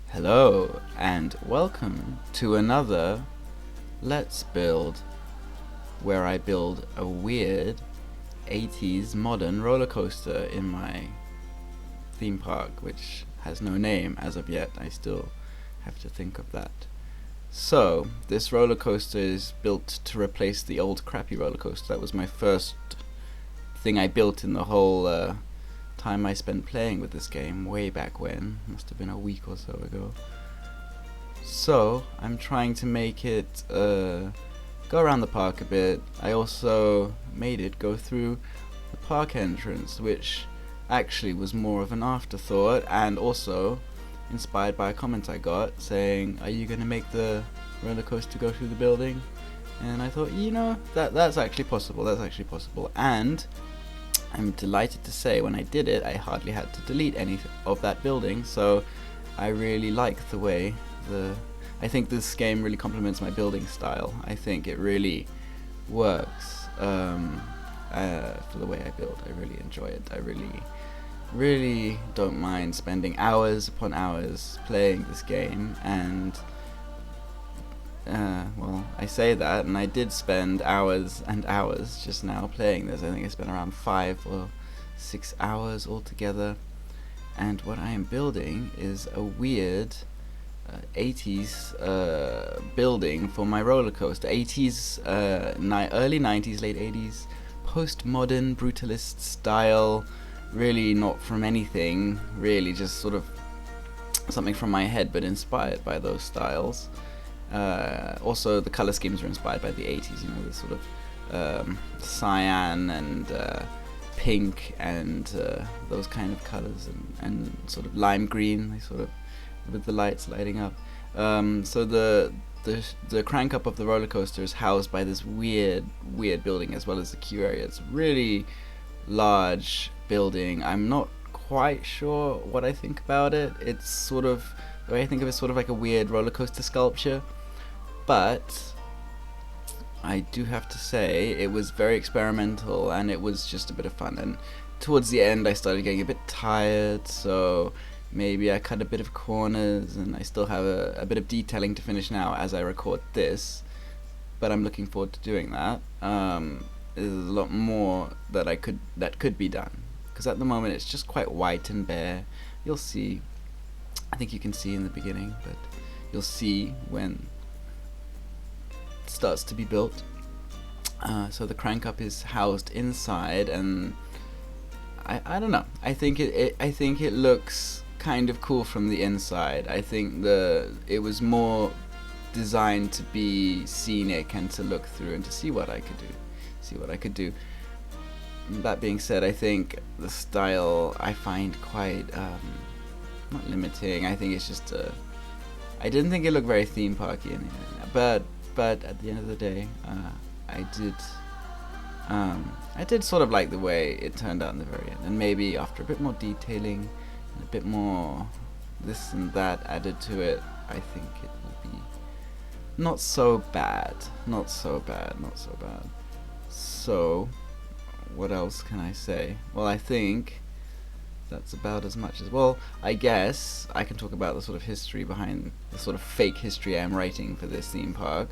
Hello and welcome to another Let's Build, where I build a weird 80s modern roller coaster in my theme park, which has no name as of yet. I still have to think of that. So this roller coaster is built to replace the old crappy roller coaster. That was my first thing I built in the whole time I spent playing with this game way back when. Must have been a week or so ago. So I'm trying to make it go around the park a bit. I also made it go through the park entrance, which actually was more of an afterthought, and also inspired by a comment I got saying, "Are you going to make the roller coaster go through the building?" And I thought, that's actually possible. That's actually possible. And I'm delighted to say, when I did it, I hardly had to delete any of that building. So I really like the way I think this game really complements my building style. I think it really works for the way I build. I really enjoy it. I really don't mind spending hours upon hours playing this game, and well, I say that, and I did spend hours and hours just now playing this. I think I spent around 5 or 6 hours altogether, and what I am building is a weird 80s building for my roller coaster. 80s, early 90s, late 80s, postmodern, brutalist style, really not from anything, really just sort of something from my head, but inspired by those styles. Also, the color schemes are inspired by the 80s, this sort of cyan and pink and those kind of colors, and sort of lime green, they sort of, with the lights lighting up. So the crank up of the roller coaster is housed by this weird building, as well as the queue area. It's a really large building. I'm not quite sure what I think about it. It's sort of, the way I think of it, sort of like a weird roller coaster sculpture, but I do have to say it was very experimental, and it was just a bit of fun. And towards the end I started getting a bit tired, so maybe I cut a bit of corners, and I still have a bit of detailing to finish now as I record this, but I'm looking forward to doing that. There's a lot more that could be done, because at the moment it's just quite white and bare. You'll see, I think you can see in the beginning, but you'll see when it starts to be built. So the crank up is housed inside, and I don't know. I think it looks kind of cool from the inside. I think it was more designed to be scenic and to look through and to see what I could do. That being said, I think the style I find quite not limiting. I think it's just I didn't think it looked very theme parky, but at the end of the day, I did sort of like the way it turned out in the very end, and maybe after a bit more detailing and a bit more this and that added to it, I think it will be not so bad. So what else can I say? Well, I think that's about as much as, well, I guess I can talk about the sort of history behind the sort of fake history I'm writing for this theme park.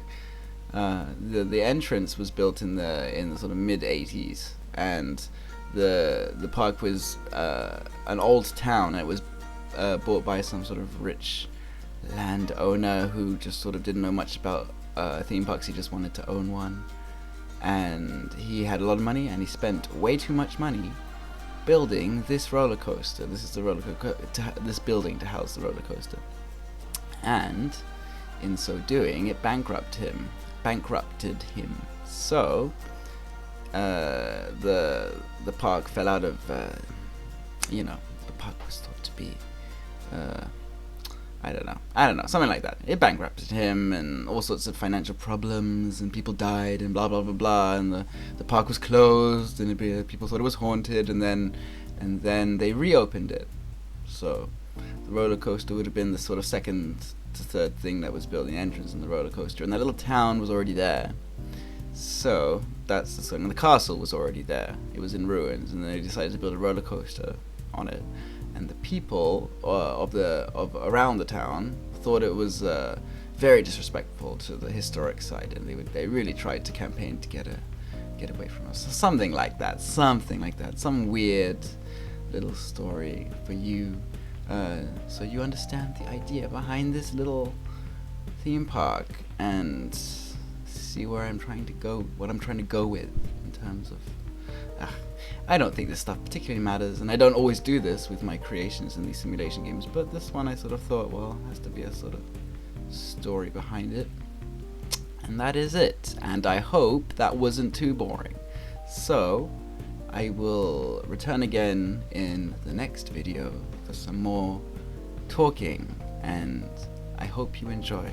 The entrance was built in the sort of mid 80s, and the park was an old town. It was bought by some sort of rich landowner who just sort of didn't know much about theme parks. He just wanted to own one, and he had a lot of money, and he spent way too much money building this roller coaster. This is this building to house the roller coaster, and in so doing, it bankrupted him. So the park fell out of the park was thought to be I don't know, something like that. It bankrupted him, and all sorts of financial problems, and people died, and blah blah blah blah, and the park was closed, and people thought it was haunted, and then they reopened it. So the roller coaster would have been the sort of second to third thing that was built, the entrance and the roller coaster, and that little town was already there. So that's the song. And the castle was already there. It was in ruins, and they decided to build a roller coaster on it, and the people of around the town thought it was very disrespectful to the historic site, and they really tried to campaign to get away from us. Something like that. Some weird little story for you, so you understand the idea behind this little theme park and see where I'm trying to go, what I'm trying to go with in terms of. I don't think this stuff particularly matters, and I don't always do this with my creations in these simulation games, but this one I sort of thought, well, has to be a sort of story behind it. And that is it. And I hope that wasn't too boring. So I will return again in the next video for some more talking, and I hope you enjoy.